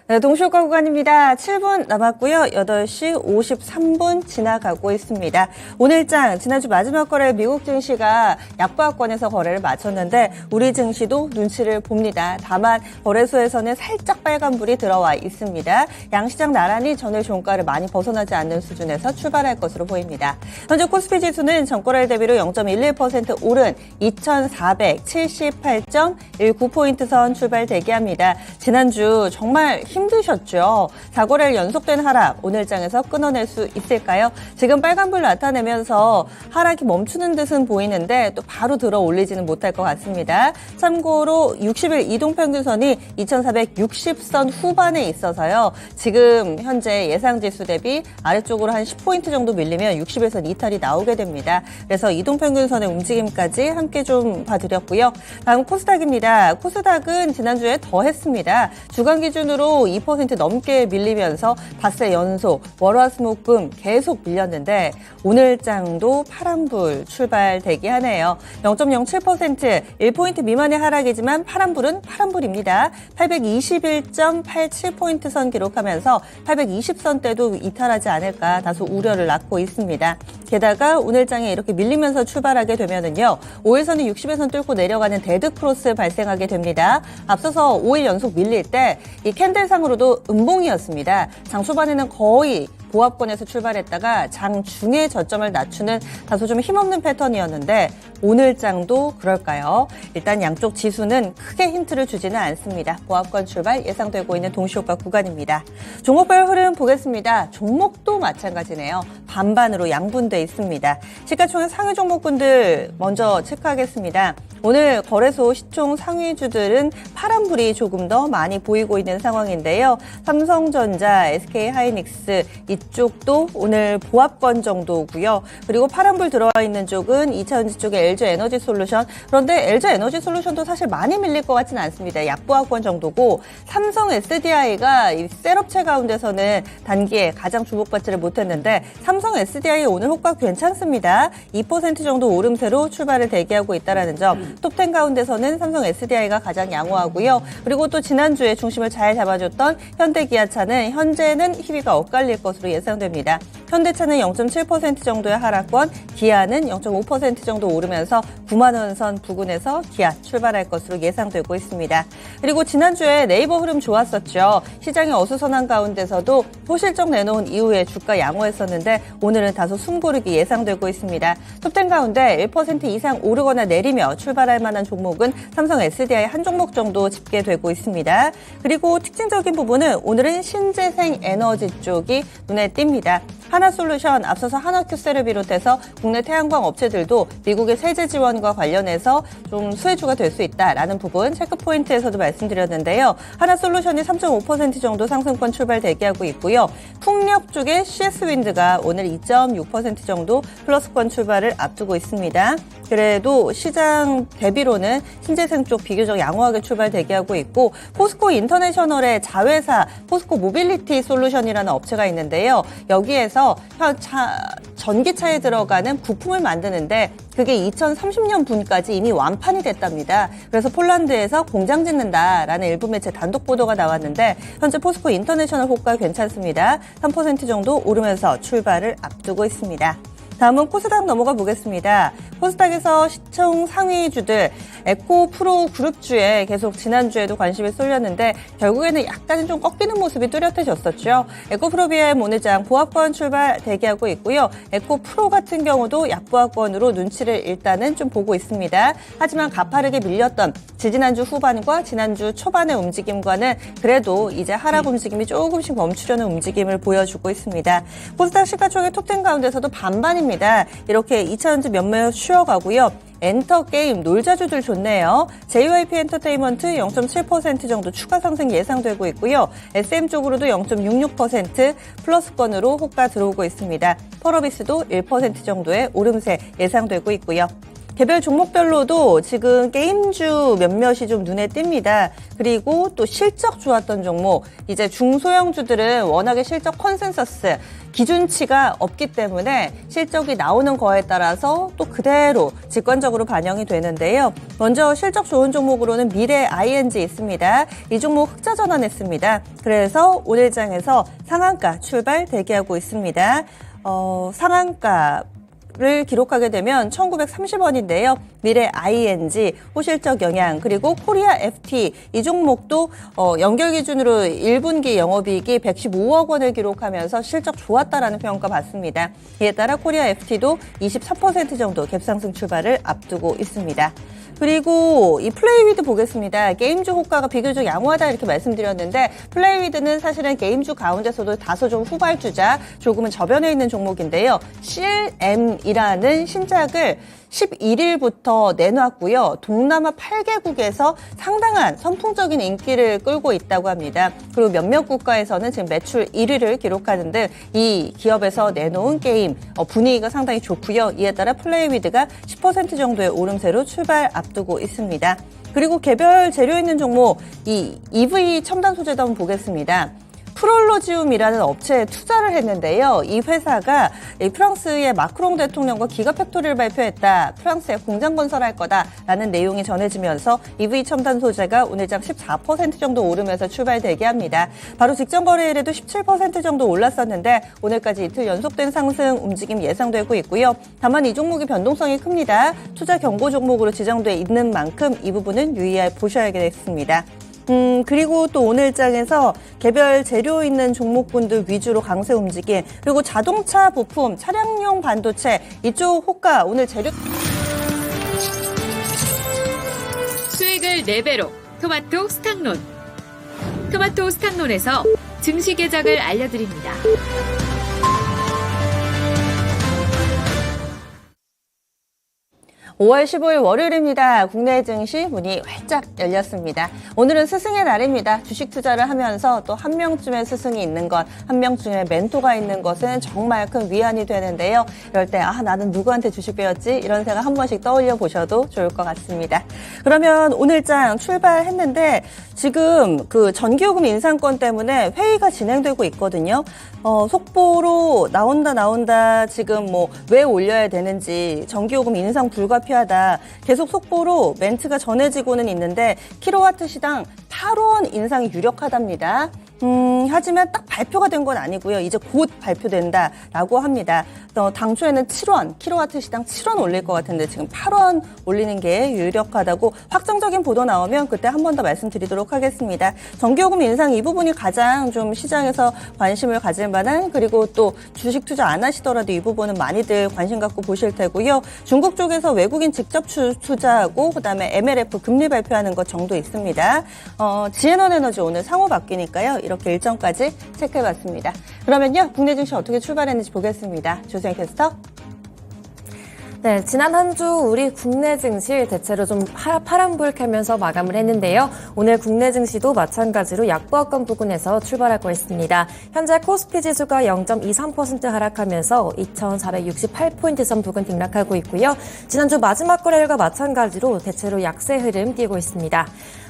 네, 동시효과 구간입니다. 7분 남았고요. 8시 53분 지나가고 있습니다. 오늘장 지난주 마지막 거래 미국 증시가 약보합권에서 거래를 마쳤는데 우리 증시도 눈치를 봅니다. 다만 거래소에서는 살짝 빨간불이 들어와 있습니다. 양시장 나란히 전일 종가를 많이 벗어나지 않는 수준에서 출발할 것으로 보입니다. 현재 코스피 지수는 전거래일 대비로 0.11% 오른 2478.19포인트 선 출발 대기합니다. 지난주 정말 힘드셨죠. 4거래일 연속된 하락 오늘장에서 끊어낼 수 있을까요? 지금 빨간불 나타내면서 하락이 멈추는 듯은 보이는데 또 바로 들어 올리지는 못할 것 같습니다. 참고로 60일 이동평균선이 2460선 후반에 있어서요. 지금 현재 예상지수 대비 아래쪽으로 한 10포인트 정도 밀리면 60일선 이탈이 나오게 됩니다. 그래서 이동평균선의 움직임까지 함께 좀 봐드렸고요. 다음 코스닥입니다. 코스닥은 지난주에 더 했습니다. 주간 기준으로 2% 넘게 밀리면서 닷새 연속 월화수목금 계속 밀렸는데 오늘장도 파란불 출발 대기하네요. 0.07% 1포인트 미만의 하락이지만 파란불은 파란불입니다. 821.87포인트 선 기록하면서 820선대도 이탈하지 않을까 다소 우려를 낳고 있습니다. 게다가 오늘장에 이렇게 밀리면서 출발하게 되면은요. 5일선이 60일선 뚫고 내려가는 데드크로스 발생하게 됩니다. 앞서서 5일 연속 밀릴 때 이 캔들상으로도 음봉이었습니다. 장 초반에는 거의 보합권에서 출발했다가 장 중에 저점을 낮추는 다소 좀 힘없는 패턴이었는데 오늘장도 그럴까요? 일단 양쪽 지수는 크게 힌트를 주지는 않습니다. 보합권 출발 예상되고 있는 동시효과 구간입니다. 종목별 흐름 보겠습니다. 종목도 마찬가지네요. 반반으로 양분돼 있습니다. 시가총액 상위 종목군들 먼저 체크하겠습니다. 오늘 거래소 시총 상위주들은 파란불이 조금 더 많이 보이고 있는 상황인데요. 삼성전자, SK하이닉스 이쪽도 오늘 보합권 정도고요. 그리고 파란불 들어와 있는 쪽은 2차전지 쪽의 LG에너지솔루션. 그런데 LG에너지솔루션도 사실 많이 밀릴 것 같지는 않습니다. 약보합권 정도고 삼성 SDI가 이 셀업체 가운데서는 단기에 가장 주목받지를 못했는데 삼성 SDI 오늘 호가 괜찮습니다. 2% 정도 오름세로 출발을 대기하고 있다는 점. 톱10 가운데서는 삼성 SDI가 가장 양호하고요. 그리고 또 지난주에 중심을 잘 잡아줬던 현대기아차는 현재는 희비가 엇갈릴 것으로 예상됩니다. 현대차는 0.7% 정도의 하락권, 기아는 0.5% 정도 오르면서 9만 원 선 부근에서 기아 출발할 것으로 예상되고 있습니다. 그리고 지난주에 네이버 흐름 좋았었죠. 시장이 어수선한 가운데서도 호실적 내놓은 이후에 주가 양호했었는데 오늘은 다소 숨고르기 예상되고 있습니다. 톱10 가운데 1% 이상 오르거나 내리며 출발할 만한 종목은 삼성 SDI 한 종목 정도 집계되고 있습니다. 그리고 특징적인 부분은 오늘은 신재생 에너지 쪽이 눈에 띕니다. 하나솔루션, 앞서서 한화큐셀을 비롯해서 국내 태양광 업체들도 미국의 세제 지원과 관련해서 좀 수혜주가 될 수 있다라는 부분 체크포인트에서도 말씀드렸는데요. 하나솔루션이 3.5% 정도 상승권 출발 대기하고 있고요. 풍력 쪽의 CS윈드가 오늘 2.6% 정도 플러스권 출발을 앞두고 있습니다. 그래도 시장 대비로는 신재생 쪽 비교적 양호하게 출발 대기하고 있고 포스코 인터내셔널의 자회사 포스코 모빌리티 솔루션이라는 업체가 있는데요. 여기에서 전기차에 들어가는 부품을 만드는데 그게 2030년 분까지 이미 완판이 됐답니다. 그래서 폴란드에서 공장 짓는다라는 일부 매체 단독 보도가 나왔는데 현재 포스코 인터내셔널 호가 괜찮습니다. 3% 정도 오르면서 출발을 앞두고 있습니다. 다음은 코스닥 넘어가 보겠습니다. 코스닥에서 시총 상위주들 에코프로 그룹주에 계속 지난주에도 관심이 쏠렸는데 결국에는 약간은 좀 꺾이는 모습이 뚜렷해졌었죠. 에코프로비엠 오늘장 보합권 출발 대기하고 있고요. 에코프로 같은 경우도 약보합권으로 눈치를 일단은 좀 보고 있습니다. 하지만 가파르게 밀렸던 지지난주 후반과 지난주 초반의 움직임과는 그래도 이제 하락 움직임이 조금씩 멈추려는 움직임을 보여주고 있습니다. 코스닥 시가총액 톱10 가운데서도 반반입니다. 이렇게 2차전지 몇몇 쉬어가고요. 엔터게임, 놀자주들 좋네요. JYP 엔터테인먼트 0.7% 정도 추가 상승 예상되고 있고요. SM 쪽으로도 0.66% 플러스권으로 호가 들어오고 있습니다. 펄어비스도 1% 정도의 오름세 예상되고 있고요. 개별 종목별로도 지금 게임주 몇몇이 좀 눈에 띕니다. 그리고 또 실적 좋았던 종목, 이제 중소형주들은 워낙에 실적 컨센서스, 기준치가 없기 때문에 실적이 나오는 거에 따라서 또 그대로 직관적으로 반영이 되는데요. 먼저 실적 좋은 종목으로는 미래 ING 있습니다. 이 종목 흑자 전환했습니다. 그래서 오늘 장에서 상한가 출발 대기하고 있습니다. 상한가를 기록하게 되면 1930원인데요. 미래 ING, 호실적 영향, 그리고 코리아 FT 이 종목도 연결 기준으로 1분기 영업이익이 115억 원을 기록하면서 실적 좋았다라는 평가 받습니다. 이에 따라 코리아 FT도 23% 정도 갭상승 출발을 앞두고 있습니다. 그리고 이 플레이위드 보겠습니다. 게임주 호가가 비교적 양호하다 이렇게 말씀드렸는데 플레이위드는 사실은 게임주 가운데서도 다소 좀 후발주자, 조금은 저변에 있는 종목인데요. CLM이라는 신작을 11일부터 내놨고요. 동남아 8개국에서 상당한 선풍적인 인기를 끌고 있다고 합니다. 그리고 몇몇 국가에서는 지금 매출 1위를 기록하는 등 이 기업에서 내놓은 게임 분위기가 상당히 좋고요. 이에 따라 플레이위드가 10% 정도의 오름세로 출발 앞두고 있습니다. 그리고 개별 재료 있는 종목, 이 EV 첨단 소재도 한번 보겠습니다. 프롤로지움이라는 업체에 투자를 했는데요. 이 회사가 프랑스의 마크롱 대통령과 기가팩토리를 발표했다. 프랑스에 공장 건설할 거다라는 내용이 전해지면서 EV 첨단 소재가 오늘장 14% 정도 오르면서 출발 대기합니다. 바로 직전 거래일에도 17% 정도 올랐었는데 오늘까지 이틀 연속된 상승 움직임 예상되고 있고요. 다만 이 종목이 변동성이 큽니다. 투자 경고 종목으로 지정돼 있는 만큼 이 부분은 유의해 보셔야겠습니다. 그리고 또 오늘 장에서 개별 재료 있는 종목군들 위주로 강세 움직임, 그리고 자동차 부품, 차량용 반도체 이쪽 호가 오늘 재료 수익을 4배로 토마토 스탁론. 토마토 스탁론에서 증시 계작을 알려드립니다. (5월 15일) 월요일입니다. 국내 증시 문이 활짝 열렸습니다. 오늘은 스승의 날입니다. 주식 투자를 하면서 또 한 명쯤의 스승이 있는 것, 한 명쯤의 멘토가 있는 것은 정말 큰 위안이 되는데요. 이럴 때 나는 누구한테 주식 배웠지? 이런 생각 한 번씩 떠올려 보셔도 좋을 것 같습니다. 그러면 오늘장 출발했는데 지금 그 전기요금 인상권 때문에 회의가 진행되고 있거든요. 속보로 나온다 지금 뭐 왜 올려야 되는지, 전기요금 인상 불가피하다, 계속 속보로 멘트가 전해지고는 있는데 킬로와트 시당 8원 인상이 유력하답니다. 하지만 딱 발표가 된 건 아니고요. 이제 곧 발표된다라고 합니다. 당초에는 7원, 킬로와트 시당 7원 올릴 것 같은데 지금 8원 올리는 게 유력하다고 확정적인 보도 나오면 그때 한 번 더 말씀드리도록 하겠습니다. 전기요금 인상 이 부분이 가장 좀 시장에서 관심을 가질 만한, 그리고 또 주식 투자 안 하시더라도 이 부분은 많이들 관심 갖고 보실 테고요. 중국 쪽에서 외국인 직접 투자하고 그다음에 MLF 금리 발표하는 것 정도 있습니다. 지앤원 에너지 오늘 상호 바뀌니까요. 이렇게 일정까지 체크해봤습니다. 그러면요, 국내 증시 어떻게 출발했는지 보겠습니다. 조수영 캐스터. 네, 지난 한 주 우리 국내 증시 대체로 좀 파란불 켜면서 마감을 했는데요. 오늘 국내 증시도 마찬가지로 약보합권 부근에서 출발하고 있습니다. 현재 코스피 지수가 0.23% 하락하면서 2,468포인트 선 부근 등락하고 있고요. 지난주 마지막 거래일과 마찬가지로 대체로 약세 흐름 띄고 있습니다.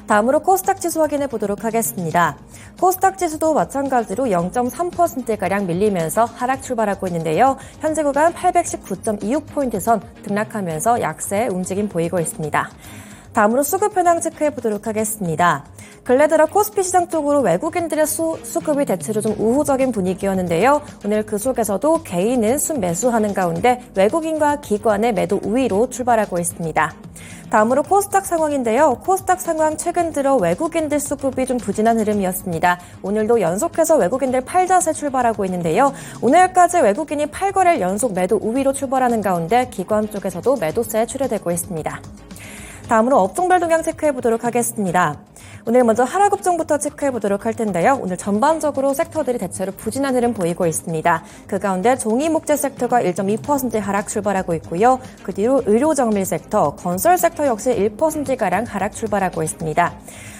다음으로 코스닥 지수 확인해 보도록 하겠습니다. 코스닥 지수도 마찬가지로 0.3%가량 밀리면서 하락 출발하고 있는데요. 현재 구간 819.26포인트 선 등락하면서 약세 움직임 보이고 있습니다. 다음으로 수급 현황 체크해 보도록 하겠습니다. 근래 들어 코스피 시장 쪽으로 외국인들의 수급이 대체로 좀 우호적인 분위기였는데요. 오늘 그 속에서도 개인은 순매수하는 가운데 외국인과 기관의 매도 우위로 출발하고 있습니다. 다음으로 코스닥 상황인데요. 코스닥 상황 최근 들어 외국인들 수급이 좀 부진한 흐름이었습니다. 오늘도 연속해서 외국인들 팔자세 출발하고 있는데요. 오늘까지 외국인이 8거래일 연속 매도 우위로 출발하는 가운데 기관 쪽에서도 매도세 출회되고 있습니다. 다음으로 업종별 동향 체크해 보도록 하겠습니다. 오늘 먼저 하락 업종부터 체크해 보도록 할 텐데요. 오늘 전반적으로 섹터들이 대체로 부진한 흐름 보이고 있습니다. 그 가운데 종이목재 섹터가 1.2% 하락 출발하고 있고요. 그 뒤로 의료정밀 섹터, 건설 섹터 역시 1%가량 하락 출발하고 있습니다.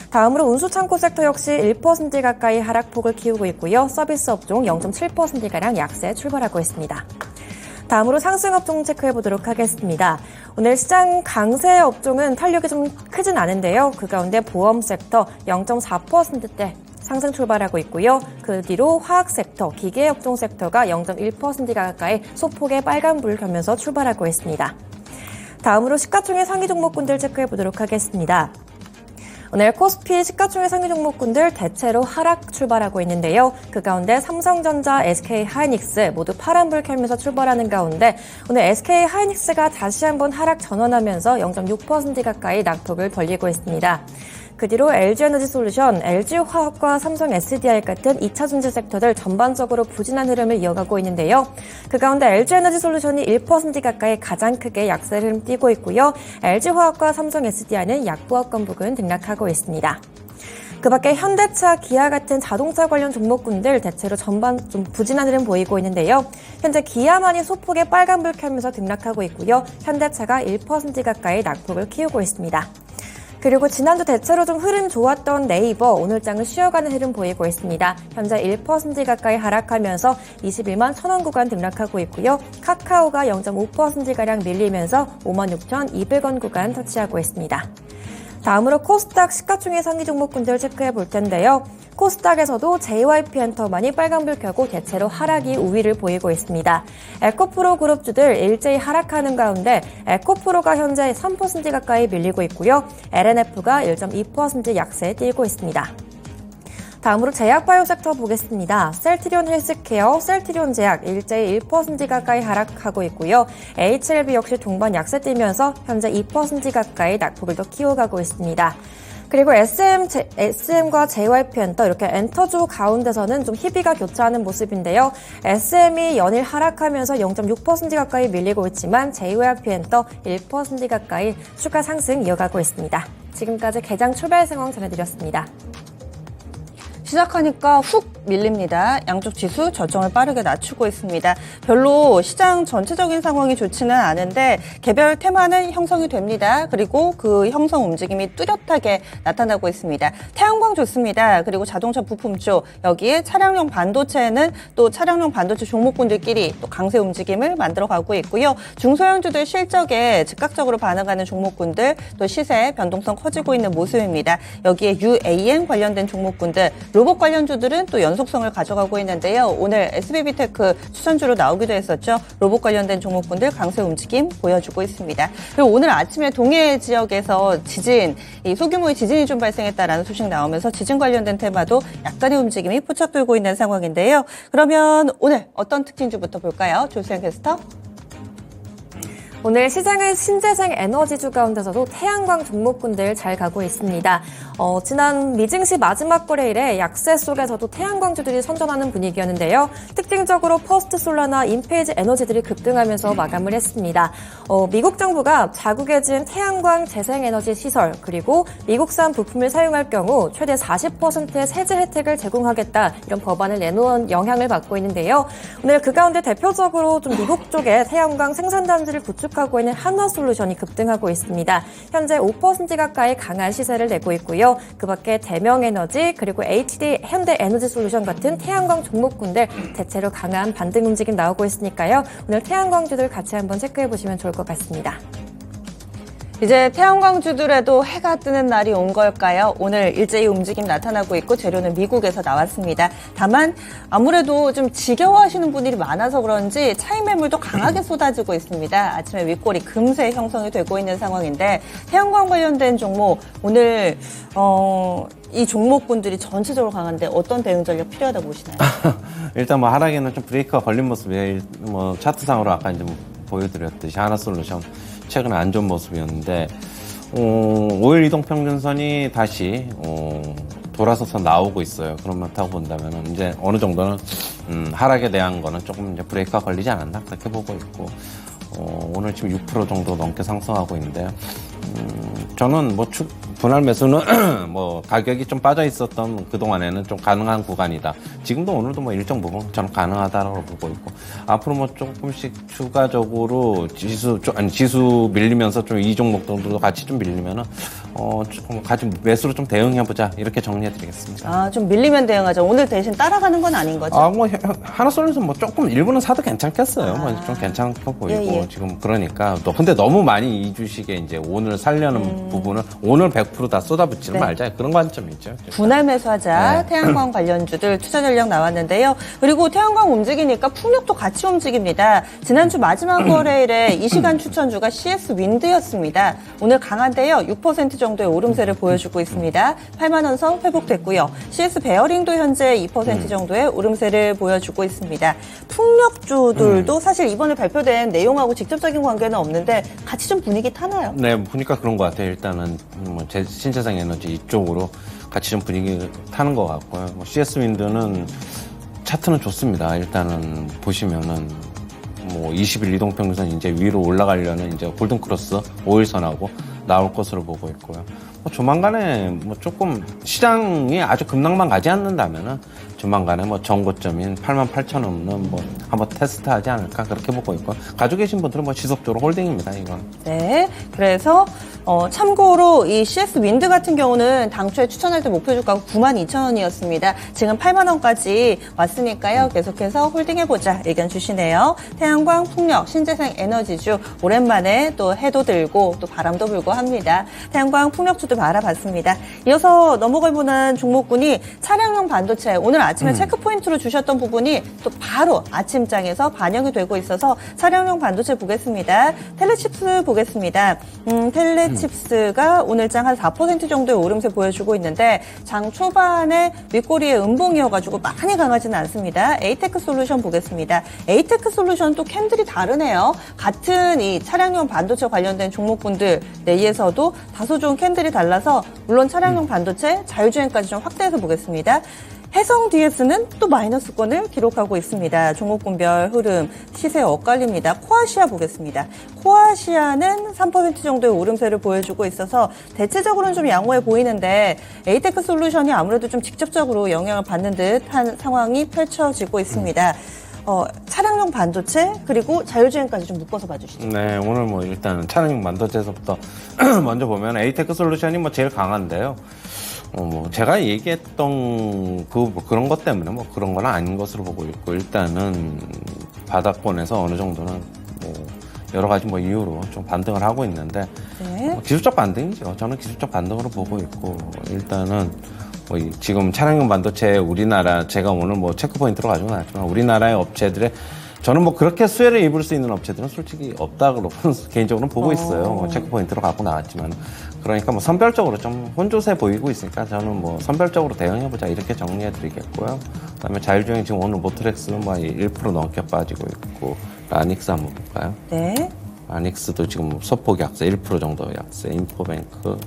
다음으로 운수창고 섹터 역시 1% 가까이 하락폭을 키우고 있고요. 서비스 업종 0.7%가량 약세 출발하고 있습니다. 다음으로 상승 업종 체크해 보도록 하겠습니다. 오늘 시장 강세 업종은 탄력이 좀 크진 않은데요. 그 가운데 보험 섹터 0.4%대 상승 출발하고 있고요. 그 뒤로 화학 섹터, 기계 업종 섹터가 0.1% 가까이 소폭의 빨간불을 켜면서 출발하고 있습니다. 다음으로 시가총액 상위 종목군들 체크해 보도록 하겠습니다. 오늘 코스피 시가총액 상위 종목군들 대체로 하락 출발하고 있는데요. 그 가운데 삼성전자, SK하이닉스 모두 파란불 켜면서 출발하는 가운데 오늘 SK하이닉스가 다시 한번 하락 전환하면서 0.6% 가까이 낙폭을 벌리고 있습니다. 그 뒤로 LG에너지솔루션, LG화학과 삼성 SDI 같은 2차 전지 섹터들 전반적으로 부진한 흐름을 이어가고 있는데요. 그 가운데 LG에너지솔루션이 1% 가까이 가장 크게 약세 흐름 띄고 있고요. LG화학과 삼성 SDI는 약보합권 부근 등락하고 있습니다. 그 밖에 현대차, 기아 같은 자동차 관련 종목군들 대체로 전반 좀 부진한 흐름 보이고 있는데요. 현재 기아만이 소폭의 빨간불 켜면서 등락하고 있고요. 현대차가 1% 가까이 낙폭을 키우고 있습니다. 그리고 지난주 대체로 좀 흐름 좋았던 네이버 오늘 장은 쉬어가는 흐름 보이고 있습니다. 현재 1% 가까이 하락하면서 21만 1,000원 구간 등락하고 있고요. 카카오가 0.5%가량 밀리면서 56,200원 구간 터치하고 있습니다. 다음으로 코스닥 시가총액 상위 종목군들 체크해 볼 텐데요. 코스닥에서도 JYP엔터만이 빨간불 켜고 대체로 하락이 우위를 보이고 있습니다. 에코프로 그룹주들 일제히 하락하는 가운데 에코프로가 현재 3% 가까이 밀리고 있고요. LNF가 1.2% 약세에 띄고 있습니다. 다음으로 제약바이오 섹터 보겠습니다. 셀트리온 헬스케어, 셀트리온 제약 일제히 1% 가까이 하락하고 있고요. HLB 역시 동반 약세 띄면서 현재 2% 가까이 낙폭을 더 키워가고 있습니다. 그리고 SM과 JYP엔터 이렇게 엔터주 가운데서는 좀 희비가 교차하는 모습인데요. SM이 연일 하락하면서 0.6% 가까이 밀리고 있지만 JYP엔터 1% 가까이 추가 상승 이어가고 있습니다. 지금까지 개장 출발 상황 전해드렸습니다. 시작하니까 훅 밀립니다. 양쪽 지수 저점을 빠르게 낮추고 있습니다. 별로 시장 전체적인 상황이 좋지는 않은데 개별 테마는 형성이 됩니다. 그리고 그 형성 움직임이 뚜렷하게 나타나고 있습니다. 태양광 좋습니다. 그리고 자동차 부품 쪽 여기에 차량용 반도체는 또 차량용 반도체 종목군들끼리 또 강세 움직임을 만들어가고 있고요. 중소형주들 실적에 즉각적으로 반응하는 종목군들 또 시세 변동성 커지고 있는 모습입니다. 여기에 UAM 관련된 종목군들 로봇 관련주들은 또 연속성을 가져가고 있는데요. 오늘 SBB테크 추천주로 나오기도 했었죠. 로봇 관련된 종목군들 강세 움직임 보여주고 있습니다. 그리고 오늘 아침에 동해 지역에서 지진, 이 소규모의 지진이 좀 발생했다라는 소식 나오면서 지진 관련된 테마도 약간의 움직임이 포착되고 있는 상황인데요. 그러면 오늘 어떤 특징주부터 볼까요? 조수영 캐스터. 오늘 시장은 신재생 에너지주 가운데서도 태양광 종목군들 잘 가고 있습니다. 지난 미증시 마지막 거래일에 약세 속에서도 태양광주들이 선전하는 분위기였는데요. 특징적으로 퍼스트솔라나 인페이지 에너지들이 급등하면서 마감을 했습니다. 미국 정부가 자국에 지은 태양광 재생에너지 시설 그리고 미국산 부품을 사용할 경우 최대 40%의 세제 혜택을 제공하겠다 이런 법안을 내놓은 영향을 받고 있는데요. 오늘 그 가운데 대표적으로 좀 미국 쪽에 태양광 생산단지를 구축하고 있는 한화솔루션이 급등하고 있습니다. 현재 5% 가까이 강한 시세를 내고 있고요. 그 밖에 대명에너지 그리고 HD 현대에너지솔루션 같은 태양광 종목군들 대체로 강한 반등 움직임 나오고 있으니까요. 오늘 태양광주들 같이 한번 체크해 보시면 좋을 것 같습니다. 이제 태양광주들에도 해가 뜨는 날이 온 걸까요? 오늘 일제히 움직임 나타나고 있고 재료는 미국에서 나왔습니다. 다만 아무래도 좀 지겨워하시는 분들이 많아서 그런지 차익 매물도 강하게 쏟아지고 있습니다. 아침에 윗골이 금세 형성이 되고 있는 상황인데 태양광 관련된 종목 오늘 이 종목군들이 전체적으로 강한데 어떤 대응 전략 필요하다고 보시나요? 일단 뭐 하락에는 좀 브레이크가 걸린 모습이에요. 뭐 차트상으로 아까 이제 보여드렸듯이 하나솔루션 최근에 안 좋은 모습이었는데 5일 이동평균선이 다시 돌아서서 나오고 있어요. 그렇다고 본다면 이제 어느 정도는 하락에 대한 거는 조금 이제 브레이크가 걸리지 않았나 그렇게 보고 있고 오늘 지금 6% 정도 넘게 상승하고 있는데요. 저는 뭐 분할 매수는 뭐 가격이 좀 빠져 있었던 그동안에는 좀 가능한 구간이다. 지금도 오늘도 뭐 일정 부분 저는 가능하다고 보고 있고, 앞으로 뭐 조금씩 추가적으로 지수 밀리면서 좀 이 종목들도 같이 좀 밀리면은 조금 같이 매수로 좀 대응해보자, 이렇게 정리해드리겠습니다. 아, 좀 밀리면 대응하죠. 오늘 대신 따라가는 건 아닌 거죠? 뭐 하나솔루션 뭐 조금 일부는 사도 괜찮겠어요. 뭐 좀 괜찮게 보이고 예. 지금 그러니까 근데 너무 많이 이 주식에 이제 오늘 살려는 부분을 오늘 100% 다 쏟아붓지는 네. 말자, 그런 관점이 있죠. 분할 매수하자. 네. 태양광 관련주들 투자 전략 나왔는데요. 그리고 태양광 움직이니까 풍력도 같이 움직입니다. 지난주 마지막 거래일에 이 시간 추천주가 CS 윈드였습니다. 오늘 강한데요. 6% 정도의 오름세를 보여주고 있습니다. 8만 원 선 회복됐고요. CS 베어링도 현재 2% 정도의 오름세를 보여주고 있습니다. 풍력주들도 사실 이번에 발표된 내용하고 직접적인 관계는 없는데 같이 좀 분위기 타나요? 네, 보니까 그런 것 같아요. 일단은 뭐 신재생 에너지 이쪽으로 같이 좀 분위기 타는 것 같고요. 뭐 CS 윈드는 차트는 좋습니다. 일단은 보시면은 뭐 20일 이동평균선 이제 위로 올라가려는 이제 골든크로스 5일선하고 나올 것으로 보고 있고요. 뭐 조만간에 뭐 조금 시장이 아주 급락만 가지 않는다면은 조만간에 뭐 정고점인 88,000원은 뭐 한번 테스트하지 않을까, 그렇게 보고 있고, 가지고 계신 분들은 뭐 지속적으로 홀딩입니다, 이건. 네. 그래서 참고로 이 CS 윈드 같은 경우는 당초에 추천할 때 목표 주가가 92,000원이었습니다. 지금 8만 원까지 왔으니까요. 계속해서 홀딩해보자 의견 주시네요. 태양광, 풍력, 신재생 에너지주 오랜만에 또 해도 들고 또 바람도 불고 합니다. 태양광, 풍력주도 알아봤습니다. 이어서 넘어갈 만한 종목군이 차량용 반도체. 오늘 아침에 체크포인트로 주셨던 부분이 또 바로 아침장에서 반영이 되고 있어서 차량용 반도체 보겠습니다. 텔레칩스 보겠습니다. 텔레칩스가 오늘장 한 4% 정도의 오름세 보여주고 있는데 장 초반에 윗꼬리에 음봉이어가지고 많이 강하지는 않습니다. 에이테크 솔루션 보겠습니다. 에이테크 솔루션 또 캔들이 다르네요. 같은 이 차량용 반도체 관련된 종목군들 내에서도 다소 좀 캔들이 달라서 물론 차량용 반도체 자율주행까지 좀 확대해서 보겠습니다. 해성 DS는 또 마이너스권을 기록하고 있습니다. 종목군별 흐름, 시세 엇갈립니다. 코아시아 보겠습니다. 코아시아는 3% 정도의 오름세를 보여주고 있어서 대체적으로는 좀 양호해 보이는데 에이테크 솔루션이 아무래도 좀 직접적으로 영향을 받는 듯한 상황이 펼쳐지고 있습니다. 차량용 반도체 그리고 자율주행까지 좀 묶어서 봐주시죠. 네, 오늘 뭐 일단 차량용 반도체에서부터 먼저 보면 에이테크 솔루션이 뭐 제일 강한데요. 뭐 제가 얘기했던 그런 것 때문에 뭐 그런 건 아닌 것으로 보고 있고, 일단은 바닥권에서 어느 정도는 뭐 여러 가지 뭐 이유로 좀 반등을 하고 있는데, 네. 기술적 반등이죠. 저는 기술적 반등으로 보고 있고, 일단은 뭐 지금 차량용 반도체 우리나라, 제가 오늘 뭐 체크포인트로 가지고 나왔지만 우리나라의 업체들의 저는 뭐 그렇게 수혜를 입을 수 있는 업체들은 솔직히 없다고 개인적으로는 보고 있어요. 뭐 체크포인트로 갖고 나왔지만. 그러니까 뭐 선별적으로 좀 혼조세 보이고 있으니까 저는 뭐 선별적으로 대응해보자, 이렇게 정리해드리겠고요. 그 다음에 자율주행 지금 오늘 모트렉스는 뭐 1% 넘게 빠지고 있고, 라닉스 한번 볼까요? 네. 라닉스도 지금 소폭 약세, 1% 정도 약세, 인포뱅크.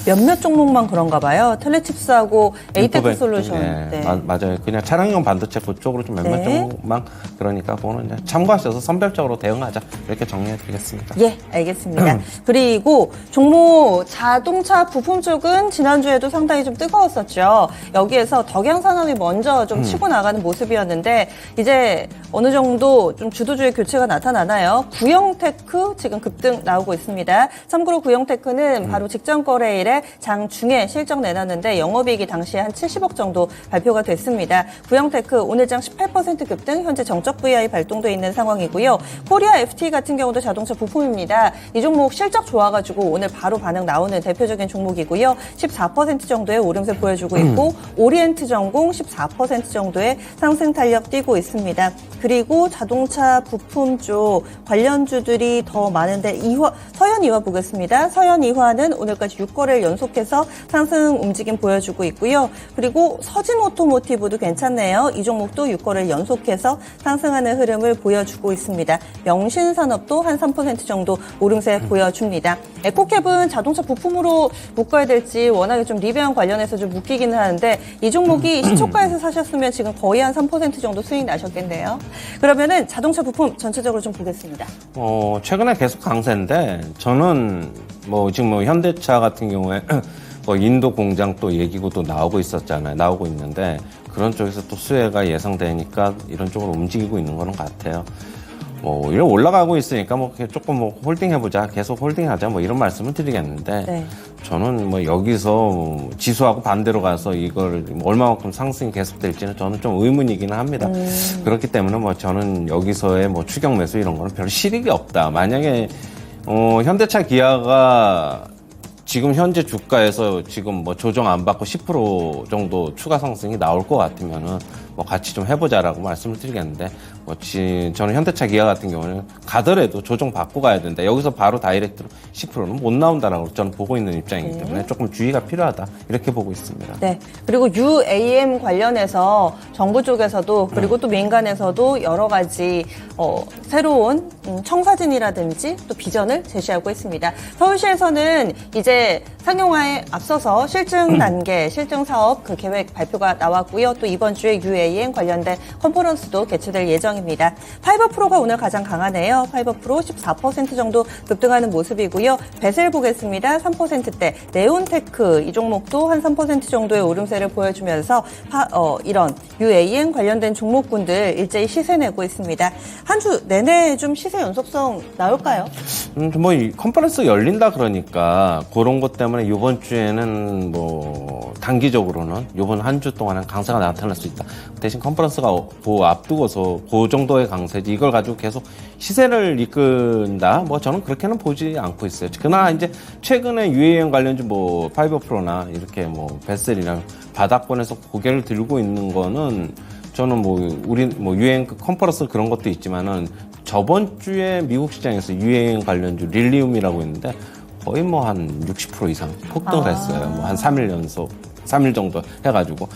몇몇 종목만 그런가 봐요. 텔레칩스하고 에이테크 솔루션. 네, 맞아요. 그냥 차량용 반도체 그쪽으로 좀 몇몇 네. 종목만, 그러니까 그거는 이제 참고하셔서 선별적으로 대응하자, 이렇게 정리해드리겠습니다. 예, 알겠습니다. 그리고 종목 자동차 부품 쪽은 지난주에도 상당히 좀 뜨거웠었죠. 여기에서 덕양산업이 먼저 좀 치고 나가는 모습이었는데 이제 어느 정도 좀 주도주의 교체가 나타나나요? 구형테크 지금 급등 나오고 있습니다. 참고로 구형테크는 바로 직전 거래일에 장 중에 실적 내놨는데 영업이익이 당시에 한 70억 정도 발표가 됐습니다. 구형테크 오늘장 18% 급등, 현재 정적 VI 발동돼 있는 상황이고요. 코리아 FT 같은 경우도 자동차 부품입니다. 이 종목 실적 좋아가지고 오늘 바로 반응 나오는 대표적인 종목이고요. 14% 정도의 오름세 보여주고 있고 오리엔트 전공 14% 정도의 상승 탄력 띄고 있습니다. 그리고 자동차 부품 쪽 관련주들이 더 많은데 서현이화 보겠습니다. 서현이화는 오늘까지 6거래를 연속해서 상승 움직임 보여주고 있고요. 그리고 서진 오토모티브도 괜찮네요. 이 종목도 6거래를 연속해서 상승하는 흐름을 보여주고 있습니다. 명신산업도 한 3% 정도 오름세 보여줍니다. 에코캡은 자동차 부품으로 묶어야 될지 워낙에 좀 리베온 관련해서 좀 묶이기는 하는데 이 종목이 시초가에서 사셨으면 지금 거의 한 3% 정도 수익 나셨겠네요. 그러면은 자동차 부품 전체적으로 좀 보겠습니다. 최근에 계속 강세인데 저는 뭐 지금 뭐 현대차 같은 경우에 뭐 인도 공장 또 얘기고 또 나오고 있었잖아요. 나오고 있는데 그런 쪽에서 또 수혜가 예상되니까 이런 쪽으로 움직이고 있는 거는 같아요. 뭐 이런 올라가고 있으니까 뭐 조금 뭐 홀딩해보자, 계속 홀딩하자 뭐 이런 말씀을 드리겠는데 네. 저는 뭐 여기서 지수하고 반대로 가서 이걸 얼마만큼 상승이 계속될지는 저는 좀 의문이기는 합니다. 그렇기 때문에 뭐 저는 여기서의 뭐 추격 매수 이런 거는 별 실익이 없다. 만약에 현대차 기아가 지금 현재 주가에서 지금 뭐 조정 안 받고 10% 정도 추가 상승이 나올 것 같으면은 뭐 같이 좀 해보자라고 말씀을 드리겠는데 뭐 저는 현대차 기아 같은 경우는 가더라도 조정 받고 가야 된다. 여기서 바로 다이렉트로 10%는 못 나온다라고 저는 보고 있는 입장이기 때문에 조금 주의가 필요하다 이렇게 보고 있습니다. 네. 그리고 UAM 관련해서 정부 쪽에서도 그리고 또 민간에서도 여러 가지 새로운 청사진이라든지 또 비전을 제시하고 있습니다. 서울시에서는 이제 상용화에 앞서서 실증 단계, 실증 사업 그 계획 발표가 나왔고요. 또 이번 주에 UAM 관련된 컨퍼런스도 개최될 예정입니다. 파이버 프로가 오늘 가장 강하네요. 파이버 프로 14% 정도 급등하는 모습이고요. 베셀 보겠습니다. 3%대. 네온테크 이 종목도 한 3% 정도의 오름세를 보여주면서 이런 UAM 관련된 종목군들 일제히 시세 내고 있습니다. 한 주 내내 좀 시세 연속성 나올까요? 뭐 이 컨퍼런스 열린다 그러니까 그런 것 때문에 이번 주에는 뭐 단기적으로는 이번 한 주 동안은 강세가 나타날 수 있다. 대신 컨퍼런스가 앞두고서 그 정도의 강세지 이걸 가지고 계속 시세를 이끈다. 뭐 저는 그렇게는 보지 않고 있어요. 그러나 이제 최근에 UAM 관련주 뭐 파이버 프로나 이렇게 뭐 베셀이나 바닥권에서 고개를 들고 있는 거는 저는 뭐 우리 뭐 유행 컨퍼런스 그런 것도 있지만은 저번 주에 미국 시장에서 유행 관련주 릴리움이라고 있는데 거의 뭐 한 60% 이상 폭등을 했어요. 뭐 한 3일 연속. 3일 정도 해가지고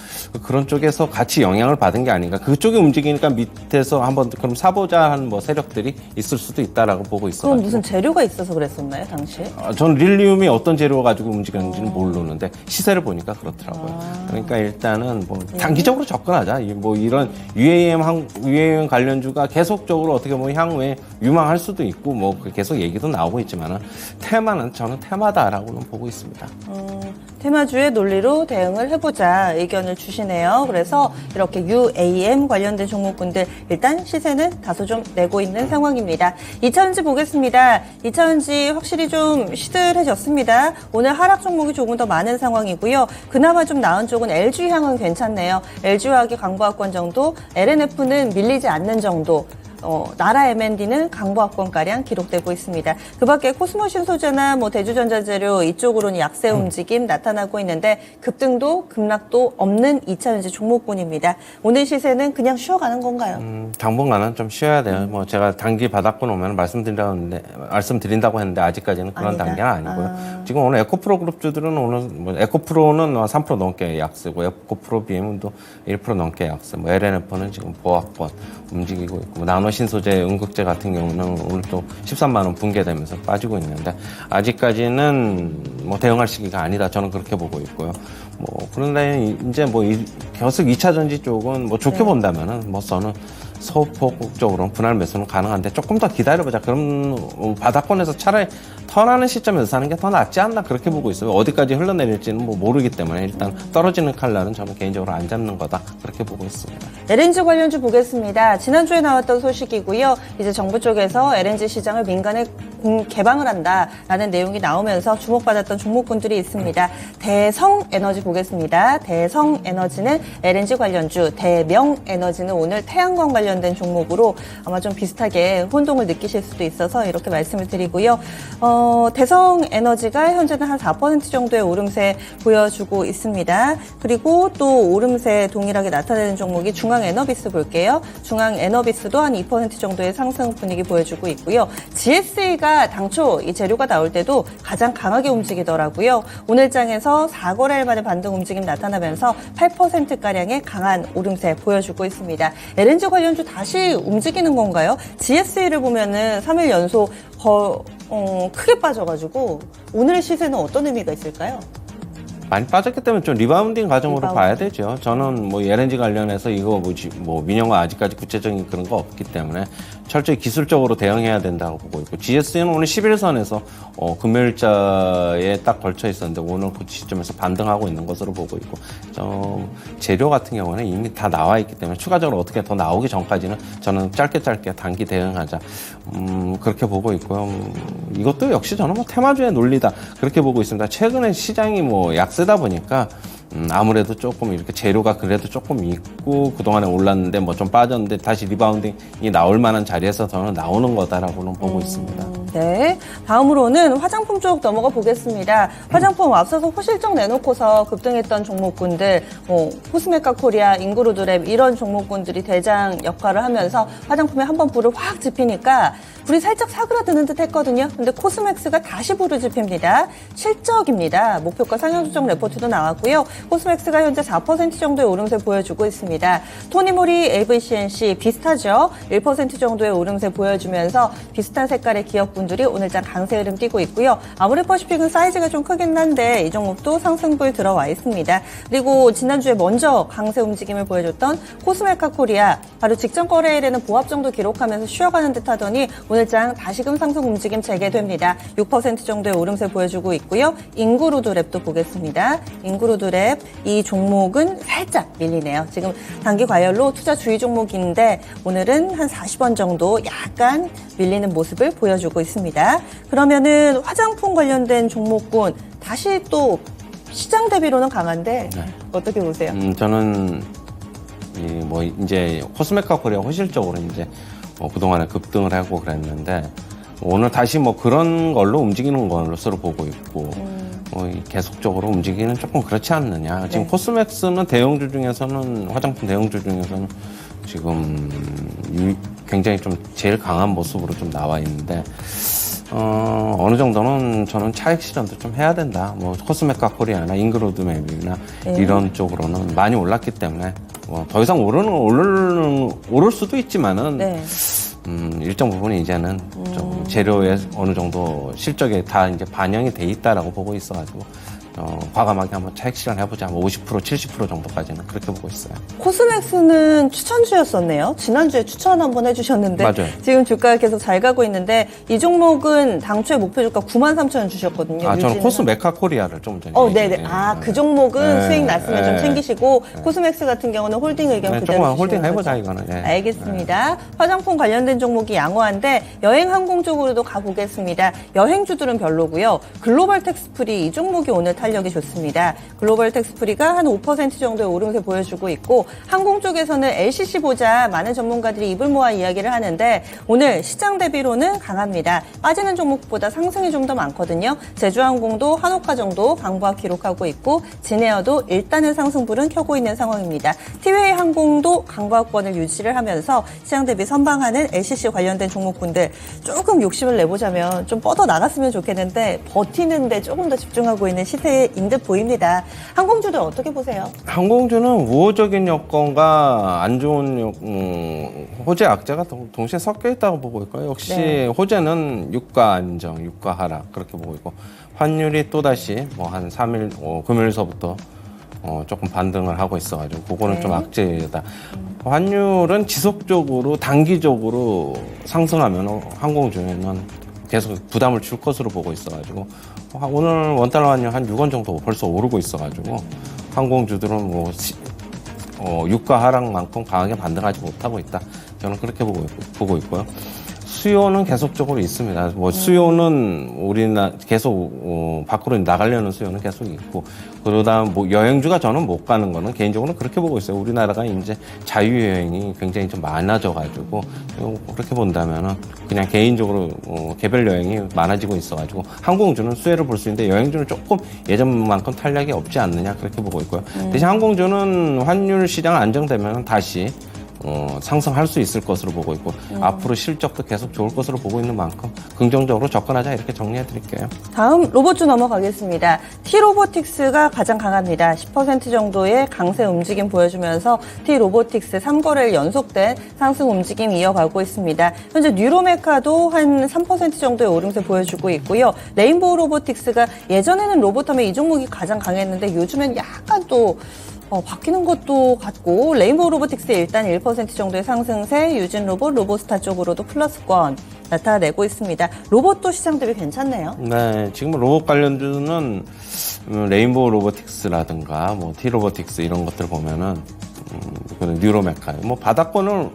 그런 쪽에서 같이 영향을 받은 게 아닌가. 그쪽이 움직이니까 밑에서 한번 그럼 사보자 한 뭐 세력들이 있을 수도 있다라고 보고 있어요. 그건 무슨 재료가 있어서 그랬었나요, 당시에? 저는 릴리움이 어떤 재료 가지고 움직였는지는 모르는데 시세를 보니까 그렇더라고요. 그러니까 일단은 뭐 단기적으로 접근하자. 뭐 이런 UAM 관련주가 계속적으로 어떻게 보면 향후에 유망할 수도 있고 뭐 계속 얘기도 나오고 있지만은 테마는 저는 테마다라고는 보고 있습니다. 테마주의 논리로 대응을 해보자 의견을 주시네요. 그래서 이렇게 UAM 관련된 종목군들 일단 시세는 다소 좀 내고 있는 상황입니다. 2차전지 보겠습니다. 2차전지 확실히 좀 시들해졌습니다. 오늘 하락 종목이 조금 더 많은 상황이고요. 그나마 좀 나은 쪽은 LG화학은 괜찮네요. LG화학이 강보합권 정도, LNF는 밀리지 않는 정도. 나라 M&D는 강보합권가량 기록되고 있습니다. 그 밖에 코스모신 소재나 뭐 대주전자재료 이쪽으로는 약세 움직임 나타나고 있는데 급등도 급락도 없는 2차전지 종목군입니다. 오늘 시세는 그냥 쉬어가는 건가요? 당분간은 좀 쉬어야 돼요. 뭐 제가 단기 바닥권 오면 말씀드린다고 했는데 아직까지는 그런 아니다. 단계는 아니고요. 지금 오늘 에코프로 그룹주들은 오늘 뭐 에코프로는 3% 넘게 약세고 에코프로 BM도 1% 넘게 약세. 뭐 LNF는 지금 보합권 움직이고 있고 나노 신소재 응급제 같은 경우는 오늘 또 13만 원 붕괴되면서 빠지고 있는데 아직까지는 뭐 대응할 시기가 아니다. 저는 그렇게 보고 있고요. 뭐 그런데 이제 뭐 계속 2차 전지 쪽은 뭐 좋게 본다면은 뭐 저는 소폭적으로 분할 매수는 가능한데 조금 더 기다려보자. 그럼 바닥권에서 차라리 턴하는 시점에서 사는 게 더 낫지 않나 그렇게 보고 있어요. 어디까지 흘러내릴지는 뭐 모르기 때문에 일단 떨어지는 칼날은 저는 개인적으로 안 잡는 거다 그렇게 보고 있습니다. LNG 관련주 보겠습니다. 지난주에 나왔던 소식이고요. 이제 정부 쪽에서 LNG 시장을 민간에 개방을 한다라는 내용이 나오면서 주목받았던 종목군들이 있습니다. 대성에너지 보겠습니다. 대성에너지는 LNG 관련주, 대명에너지는 오늘 태양광 관련된 종목으로 아마 좀 비슷하게 혼동을 느끼실 수도 있어서 이렇게 말씀을 드리고요. 대성에너지가 현재는 한 4% 정도의 오름세 보여주고 있습니다. 그리고 또 오름세 동일하게 나타내는 종목이 중앙에너비스 볼게요. 중앙에너비스도 한 2% 정도의 상승 분위기 보여주고 있고요. GSA가 당초 이 재료가 나올 때도 가장 강하게 움직이더라고요. 오늘 장에서 4거래일 만에 반등 움직임 나타나면서 8%가량의 강한 오름세 보여주고 있습니다. LNG 관련주 다시 움직이는 건가요? GSA를 보면은 3일 연속 크게 빠져가지고 오늘의 시세는 어떤 의미가 있을까요? 많이 빠졌기 때문에 좀 리바운딩 과정으로 리바운딩. 봐야 되죠. 저는 뭐 LNG 관련해서 이거 뭐 민영화 아직까지 구체적인 그런 거 없기 때문에 철저히 기술적으로 대응해야 된다고 보고 있고, GS는 오늘 11선에서 금요일자에 딱 걸쳐 있었는데 오늘 그 시점에서 반등하고 있는 것으로 보고 있고, 재료 같은 경우는 이미 다 나와 있기 때문에 추가적으로 어떻게 더 나오기 전까지는 저는 짧게 단기 대응하자, 그렇게 보고 있고요. 이것도 역시 저는 뭐 테마주의 논리다 그렇게 보고 있습니다. 최근에 시장이 뭐 약세다 보니까 아무래도 조금 이렇게 재료가 그래도 조금 있고, 그동안에 올랐는데 뭐 좀 빠졌는데 다시 리바운딩이 나올 만한 자리에서 저는 나오는 거다라고는 보고 있습니다. 네. 다음으로는 화장품 쪽 넘어가 보겠습니다. 화장품 앞서서 호실적 내놓고서 급등했던 종목군들, 코스메카 코리아, 인그루드랩 이런 종목군들이 대장 역할을 하면서 화장품에 한번 불을 확 지피니까 불이 살짝 사그라드는 듯 했거든요. 근데 코스맥스가 다시 불을 지핍니다. 실적입니다. 목표가 상향 조정 레포트도 나왔고요. 코스맥스가 현재 4% 정도의 오름세 보여주고 있습니다. 토니모리, AVCNC 비슷하죠. 1% 정도의 오름세 보여주면서 비슷한 색깔의 기업군들이 오늘장 강세 흐름 띄고 있고요. 아모레퍼시픽은 사이즈가 좀 크긴 한데 이 종목도 상승불 들어와 있습니다. 그리고 지난주에 먼저 강세 움직임을 보여줬던 코스메카 코리아, 바로 직전 거래일에는 보합 정도 기록하면서 쉬어가는 듯 하더니 오늘장 다시금 상승 움직임 재개됩니다. 6% 정도의 오름세 보여주고 있고요. 인그루드랩도 보겠습니다. 인그루드랩 이 종목은 살짝 밀리네요. 지금 단기 과열로 투자 주의 종목인데 오늘은 한 40원 정도 약간 밀리는 모습을 보여주고 있습니다. 그러면은 화장품 관련된 종목군 다시 또 시장 대비로는 강한데 네. 어떻게 보세요? 저는 이제 코스메카 코리아 호실적으로 이제 그동안에 급등을 하고 그랬는데 오늘 다시 뭐 그런 걸로 움직이는 것으로 보고 있고, 계속적으로 움직이는 조금 그렇지 않느냐. 지금 네. 코스맥스는 대형주 중에서는, 화장품 대형주 중에서는 지금 굉장히 좀 제일 강한 모습으로 좀 나와 있는데, 어느 정도는 저는 차익 실현도 좀 해야 된다. 뭐 코스메카 코리아나 인그루드맵이나 이런 쪽으로는 많이 올랐기 때문에 더 이상 오를 수도 있지만은 네. 일정 부분이 이제는 좀 재료에 어느 정도 실적에 다 이제 반영이 돼 있다라고 보고 있어가지고 과감하게 한번 차익 실현해보자. 뭐 50%, 70% 정도까지는 그렇게 보고 있어요. 코스맥스는 추천주였었네요. 지난주에 추천 한번 해주셨는데 맞아요. 지금 주가가 계속 잘 가고 있는데 이 종목은 당초에 목표 주가 93,000원 주셨거든요. 저는 유지는 코스메카 코리아를 좀 전에. 네네. 그 종목은 수익 났으면 좀 네. 챙기시고 코스맥스 같은 경우는 홀딩 의견 그대로 조금만 주시는 홀딩 거죠? 해보자 이거는. 예. 알겠습니다. 화장품 관련된 종목이 양호한데 여행 항공 쪽으로도 가보겠습니다. 여행주들은 별로고요. 글로벌 텍스프리 이 종목이 오늘 탄력이 좋습니다. 글로벌 텍스프리가 한 5% 정도의 오름세 보여주고 있고 항공 쪽에서는 LCC 보자 많은 전문가들이 입을 모아 이야기를 하는데 오늘 시장 대비로는 강합니다. 빠지는 종목보다 상승이 좀 더 많거든요. 제주항공도 한옥가 정도 강보합 기록하고 있고 진에어도 일단은 상승불은 켜고 있는 상황입니다. 티웨이 항공도 강보합권을 유지를 하면서 시장 대비 선방하는 LCC 관련된 종목군들 조금 욕심을 내보자면 좀 뻗어 나갔으면 좋겠는데 버티는데 조금 더 집중하고 있는 시세인 듯 보입니다. 항공주들 어떻게 보세요? 항공주는 우호적인 여건과 안 좋은 호재 악재가 동시에 섞여 있다고 보고 있고요. 역시 네. 호재는 유가 안정, 유가 하락 그렇게 보고 있고, 환율이 또다시 뭐 한 3일 금요일서부터 조금 반등을 하고 있어가지고 그거는 네. 좀 악재다. 환율은 지속적으로 단기적으로 상승하면 항공주에는 계속 부담을 줄 것으로 보고 있어가지고 오늘 원달러 환율 한 6원 정도 벌써 오르고 있어가지고 항공주들은 뭐 유가 하락만큼 강하게 반등하지 못하고 있다. 저는 그렇게 보고 있고요. 수요는 계속적으로 있습니다. 뭐 수요는 우리나라 계속 밖으로 나가려는 수요는 계속 있고, 그러다 뭐 여행주가 저는 못 가는 거는 개인적으로 그렇게 보고 있어요. 우리나라가 이제 자유여행이 굉장히 좀 많아져가지고 그렇게 본다면은 그냥 개인적으로 개별 여행이 많아지고 있어가지고 항공주는 수혜를 볼 수 있는데 여행주는 조금 예전만큼 탄력이 없지 않느냐 그렇게 보고 있고요. 대신 항공주는 환율 시장 안정되면 다시 상승할 수 있을 것으로 보고 있고 앞으로 실적도 계속 좋을 것으로 보고 있는 만큼 긍정적으로 접근하자 이렇게 정리해 드릴게요. 다음 로봇주 넘어가겠습니다. T-로보틱스가 가장 강합니다. 10% 정도의 강세 움직임 보여주면서 T-로보틱스 3거래일 연속된 상승 움직임 이어가고 있습니다. 현재 뉴로메카도 한 3% 정도의 오름세 보여주고 있고요. 레인보우 로보틱스가 예전에는 로봇하면 이 종목이 가장 강했는데 요즘엔 약간 또 바뀌는 것도 같고 레인보우 로보틱스 일단 1% 정도의 상승세, 유진 로봇, 로보스타 쪽으로도 플러스권 나타내고 있습니다. 로봇도 시장 대비 괜찮네요. 네, 지금 로봇 관련주는 레인보우 로보틱스라든가 뭐 T-로보틱스 이런 것들 보면은 뉴로메카 뭐 바닥권을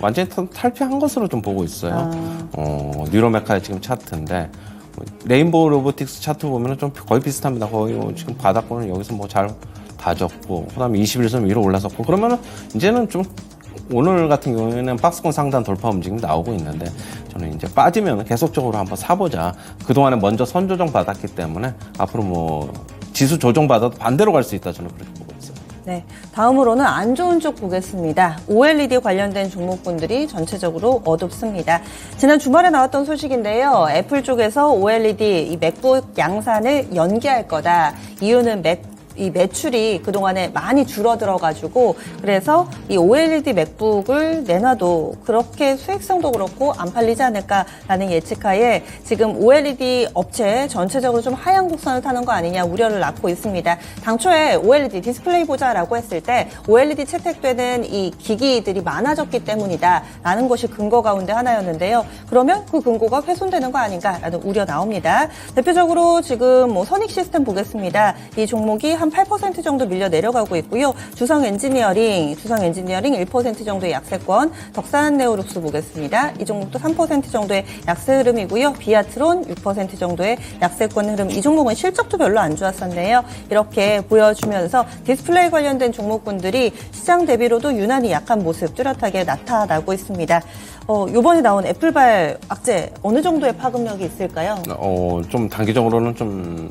완전히 탈피한 것으로 좀 보고 있어요. 뉴로메카의 지금 차트인데 레인보우 로보틱스 차트 보면은 좀 거의 비슷합니다. 거의 지금 바닥권을 여기서 뭐 잘 다졌고, 그다음에 21선 위로 올라섰고, 그러면은 이제는 좀 오늘 같은 경우에는 박스권 상단 돌파 움직임이 나오고 있는데 저는 이제 빠지면 계속적으로 한번 사보자. 그동안에 먼저 선조정 받았기 때문에 앞으로 뭐 지수 조정 받아도 반대로 갈 수 있다. 저는 그렇게 보고 있어요. 네, 다음으로는 안 좋은 쪽 보겠습니다. OLED 관련된 종목군들이 전체적으로 어둡습니다. 지난 주말에 나왔던 소식인데요. 애플 쪽에서 OLED 이 맥북 양산을 연기할 거다. 이유는 이 매출이 그동안에 많이 줄어들어가지고 그래서 이 OLED 맥북을 내놔도 그렇게 수익성도 그렇고 안 팔리지 않을까라는 예측하에 지금 OLED 업체 전체적으로 좀 하향 곡선을 타는 거 아니냐 우려를 낳고 있습니다. 당초에 OLED 디스플레이 보자라고 했을 때 OLED 채택되는 이 기기들이 많아졌기 때문이다라는 것이 근거 가운데 하나였는데요. 그러면 그 근거가 훼손되는 거 아닌가라는 우려 나옵니다. 대표적으로 지금 뭐 선익 시스템 보겠습니다. 이 종목이 한 8% 정도 밀려 내려가고 있고요. 주성 엔지니어링 1% 정도의 약세권, 덕산 네오룩스 보겠습니다. 이 종목도 3% 정도의 약세 흐름이고요. 비아트론 6% 정도의 약세권 흐름. 이 종목은 실적도 별로 안 좋았었는데요. 이렇게 보여주면서 디스플레이 관련된 종목군들이 시장 대비로도 유난히 약한 모습 뚜렷하게 나타나고 있습니다. 이번에 나온 애플발 악재 어느 정도의 파급력이 있을까요? 좀 단기적으로는 좀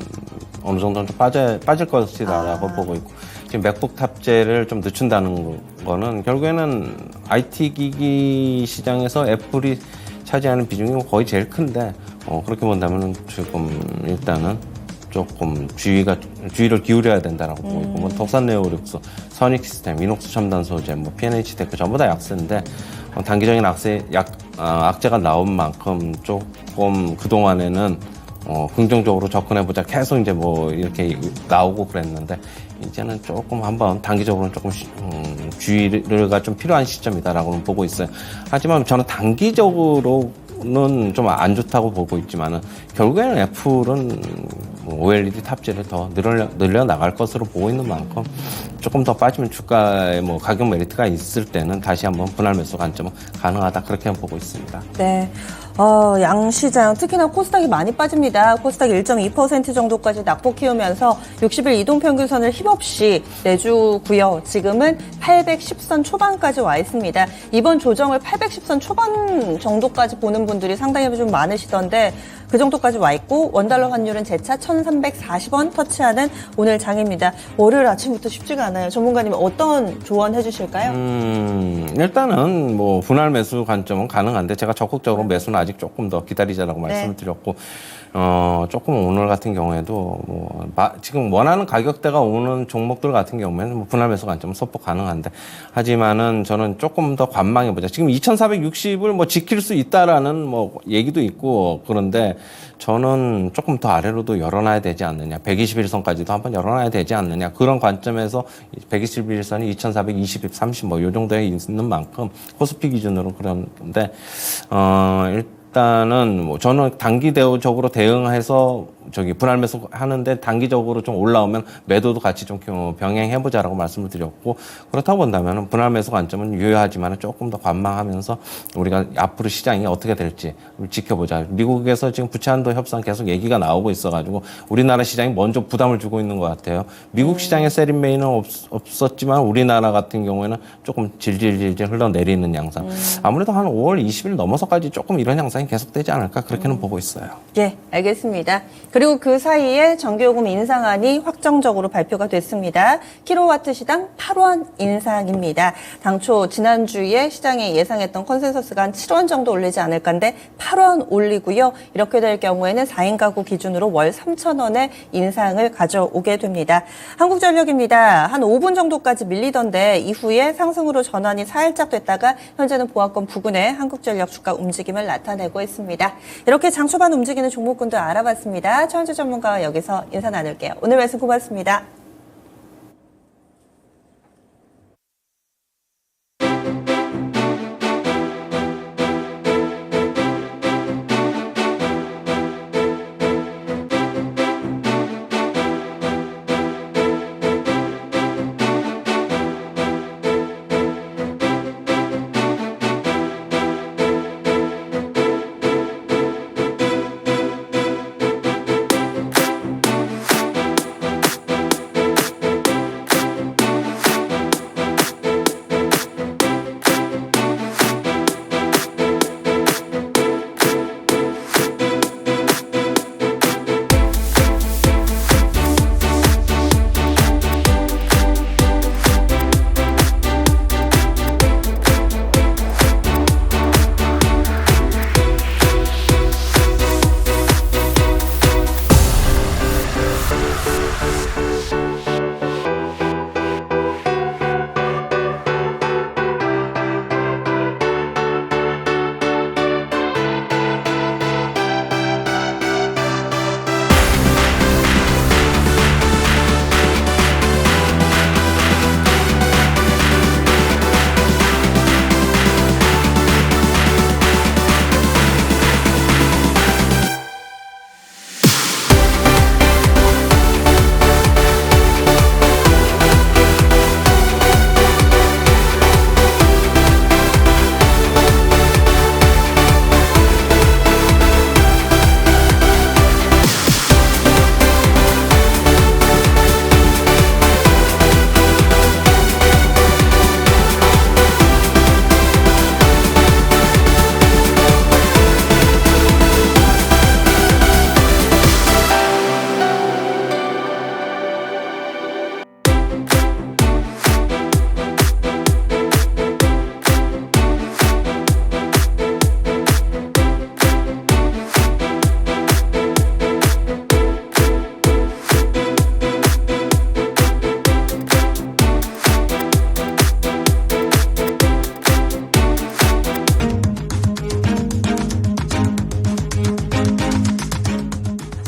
어느 정도는 좀 빠질 것이다라고 보고 있고 지금 맥북 탑재를 좀 늦춘다는 거는 결국에는 IT 기기 시장에서 애플이 차지하는 비중이 거의 제일 큰데 그렇게 본다면 지금 일단은 조금 주의를 기울여야 된다라고 보고 있고, 뭐 덕산 네오룩스, 선익 시스템, 이녹스 첨단 소재, 뭐 P&H 테크 전부 다 약세인데 단기적인 악재가 나온 만큼 조금 그 동안에는 긍정적으로 접근해보자. 계속 이제 뭐 이렇게 나오고 그랬는데 이제는 조금 한번 단기적으로는 조금 주의가 좀 필요한 시점이다라고는 보고 있어요. 하지만 저는 단기적으로는 좀 안 좋다고 보고 있지만은 결국에는 애플은 OLED 탑재를 더 늘려 나갈 것으로 보고 있는 만큼 조금 더 빠지면 주가에 뭐 가격 메리트가 있을 때는 다시 한번 분할 매수 관점은 가능하다 그렇게 보고 있습니다. 네. 양시장 특히나 코스닥이 많이 빠집니다. 코스닥 1.2% 정도까지 낙폭 키우면서 60일 이동평균선을 힘없이 내주고요. 지금은 810선 초반까지 와 있습니다. 이번 조정을 810선 초반 정도까지 보는 분들이 상당히 좀 많으시던데 그 정도까지 와 있고 원달러 환율은 재차 1,340원 터치하는 오늘 장입니다. 월요일 아침부터 쉽지가 않아요. 전문가님 어떤 조언해 주실까요? 일단은 뭐 분할 매수 관점은 가능한데 제가 적극적으로 매수는 아직 조금 더 기다리자라고 말씀을 드렸고 조금 오늘 같은 경우에도 뭐 지금 원하는 가격대가 오는 종목들 같은 경우에는 뭐 분할 매수 관점은 소폭 가능한데 하지만은 저는 조금 더 관망해 보자. 지금 2,460을 뭐 지킬 수 있다라는 뭐 얘기도 있고 그런데 저는 조금 더 아래로도 열어놔야 되지 않느냐. 121선까지도 한번 열어놔야 되지 않느냐. 그런 관점에서 121선이 2,420, 30 뭐 요 정도에 있는 만큼 코스피 기준으로 그런데 일단은 뭐 저는 단기적으로 대응해서 분할 매수 하는데 단기적으로 좀 올라오면 매도도 같이 좀 병행해보자라고 말씀을 드렸고 그렇다고 본다면 분할 매수 관점은 유효하지만 조금 더 관망하면서 우리가 앞으로 시장이 어떻게 될지 지켜보자. 미국에서 지금 부채한도 협상 계속 얘기가 나오고 있어가지고 우리나라 시장이 먼저 부담을 주고 있는 것 같아요. 미국 시장의 세린메이는 없었지만 우리나라 같은 경우에는 조금 질질 흘러내리는 양상. 아무래도 한 5월 20일 넘어서까지 조금 이런 양상이 계속되지 않을까 그렇게는 보고 있어요. 네, 알겠습니다. 그리고 그리고 그 사이에 전기요금 인상안이 확정적으로 발표가 됐습니다. 킬로와트 시당 8원 인상입니다. 당초 지난주에 시장에 예상했던 컨센서스가 한 7원 정도 올리지 않을까인데 8원 올리고요. 이렇게 될 경우에는 4인 가구 기준으로 월 3,000원의 인상을 가져오게 됩니다. 한국전력입니다. 한 5분 정도까지 밀리던데 이후에 상승으로 전환이 살짝 됐다가 현재는 보합권 부근에 한국전력 주가 움직임을 나타내고 있습니다. 이렇게 장 초반 움직이는 종목군들 알아봤습니다. 최원주 전문가와 여기서 인사 나눌게요. 오늘 말씀 고맙습니다.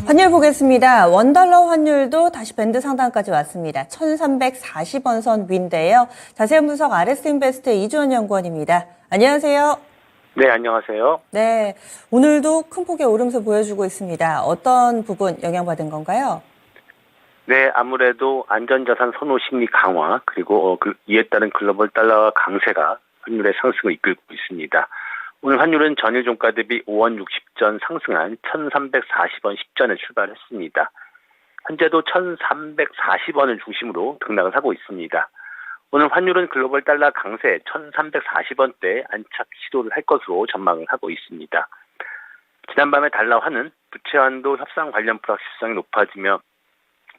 환율 보겠습니다. 원달러 환율도 다시 밴드 상단까지 왔습니다. 1340원 선 위인데요. 자세한 분석 RS인베스트의 이주원 연구원입니다. 안녕하세요. 네, 안녕하세요. 네, 오늘도 큰 폭의 오름세 보여주고 있습니다. 어떤 부분 영향받은 건가요? 네, 아무래도 안전자산 선호 심리 강화, 그리고 이에 따른 글로벌 달러 강세가 환율의 상승을 이끌고 있습니다. 오늘 환율은 전일 종가 대비 5원 60전 상승한 1340원 10전에 출발했습니다. 현재도 1340원을 중심으로 등락을 하고 있습니다. 오늘 환율은 글로벌 달러 강세 1340원대 안착 시도를 할 것으로 전망을 하고 있습니다. 지난밤에 달러화는 부채한도 협상 관련 불확실성이 높아지며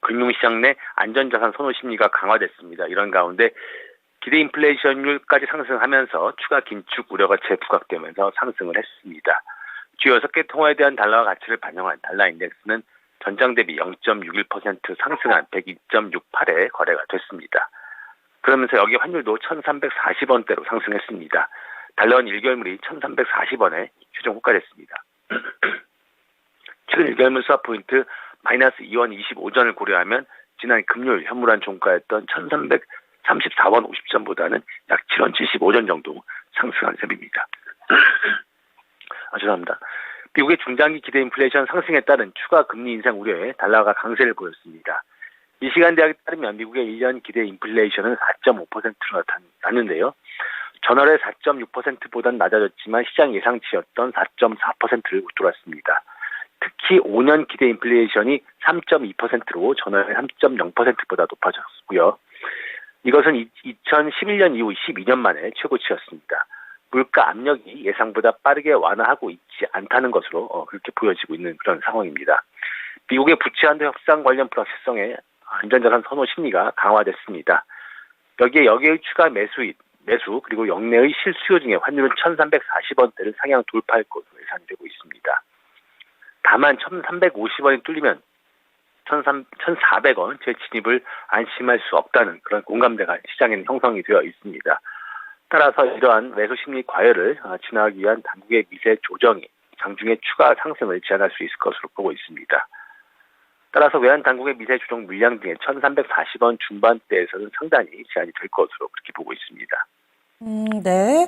금융시장 내 안전자산 선호 심리가 강화됐습니다. 이런 가운데 기대 인플레이션율까지 상승하면서 추가 긴축 우려가 재부각되면서 상승을 했습니다. 주요 6개 통화에 대한 달러화 가치를 반영한 달러 인덱스는 전장 대비 0.61% 상승한 102.68에 거래가 됐습니다. 그러면서 여기 환율도 1340원대로 상승했습니다. 달러원 1개월물이 1340원에 휴정 호가됐습니다. 최근 1개월물 스왑 포인트 마이너스 2원 25전을 고려하면 지난 금요일 현물한 종가였던 1334원 50전보다는 약 7원 75전 정도 상승한 셈입니다. 죄송합니다. 미국의 중장기 기대 인플레이션 상승에 따른 추가 금리 인상 우려에 달러가 강세를 보였습니다. 미시간 대학에 따르면 미국의 1년 기대 인플레이션은 4.5%로 나타났는데요. 전월의 4.6%보다는 낮아졌지만 시장 예상치였던 4.4%를 웃돌았습니다. 특히 5년 기대 인플레이션이 3.2%로 전월의 3.0%보다 높아졌고요. 이것은 2011년 이후 12년 만에 최고치였습니다. 물가 압력이 예상보다 빠르게 완화하고 있지 않다는 것으로 그렇게 보여지고 있는 그런 상황입니다. 미국의 부채 한도 협상 관련 불확실성에 안전자산 선호 심리가 강화됐습니다. 여기에 역외의 추가 매수 그리고 역내의 실수요 중에 환율은 1,340원대를 상향 돌파할 것으로 예상되고 있습니다. 다만 1,350원이 뚫리면 1,400원 재진입을 안심할 수 없다는 그런 공감대가 시장에는 형성이 되어 있습니다. 따라서 이러한 매수 심리 과열을 진화하기 위한 당국의 미세 조정이 장중에 추가 상승을 제한할 수 있을 것으로 보고 있습니다. 따라서 외환 당국의 미세 조정 물량 등의 1,340원 중반대에서는 상당히 제한이 될 것으로 그렇게 보고 있습니다. 네.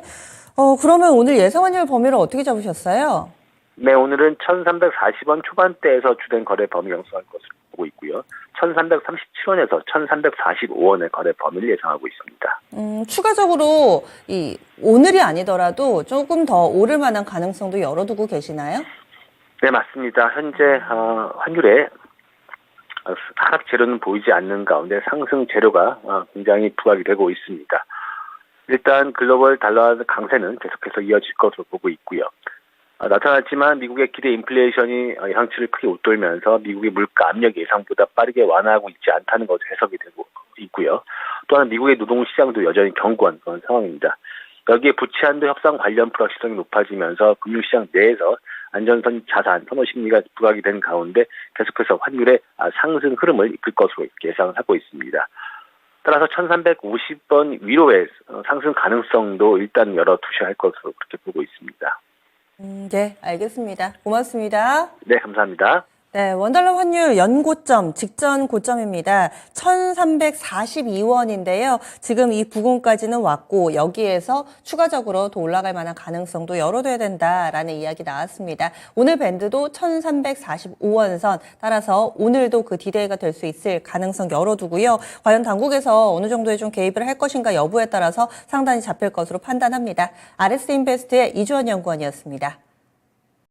그러면 오늘 예상 환율 범위를 어떻게 잡으셨어요? 네, 오늘은 1,340원 초반대에서 주된 거래 범위 형성할 것으로 보고 있고요. 1,337원에서 1,345원의 거래 범위를 예상하고 있습니다. 추가적으로 오늘이 아니더라도 조금 더 오를 만한 가능성도 열어두고 계시나요? 네, 맞습니다. 현재 환율에 하락 재료는 보이지 않는 가운데 상승 재료가 굉장히 부각이 되고 있습니다. 일단 글로벌 달러 강세는 계속해서 이어질 것으로 보고 있고요. 나타났지만 미국의 기대 인플레이션이 예상치를 크게 웃돌면서 미국의 물가 압력이 예상보다 빠르게 완화하고 있지 않다는 것으로 해석이 되고 있고요. 또한 미국의 노동시장도 여전히 견고한 그런 상황입니다. 여기에 부채 한도 협상 관련 불확실성이 높아지면서 금융시장 내에서 안전선 자산 선호 심리가 부각이 된 가운데 계속해서 환율의 상승 흐름을 이끌 것으로 예상하고 있습니다. 따라서 1,350원 위로의 상승 가능성도 일단 열어두셔야 할 것으로 그렇게 보고 있습니다. 네, 알겠습니다. 고맙습니다. 네, 감사합니다. 네, 원달러 환율 연고점, 직전 고점입니다. 1,342원인데요. 지금 이 부근까지는 왔고 여기에서 추가적으로 더 올라갈 만한 가능성도 열어둬야 된다라는 이야기 나왔습니다. 오늘 밴드도 1,345원 선, 따라서 오늘도 그 디데이가 될 수 있을 가능성 열어두고요. 과연 당국에서 어느 정도의 좀 개입을 할 것인가 여부에 따라서 상단이 잡힐 것으로 판단합니다. RS인베스트의 이주원 연구원이었습니다.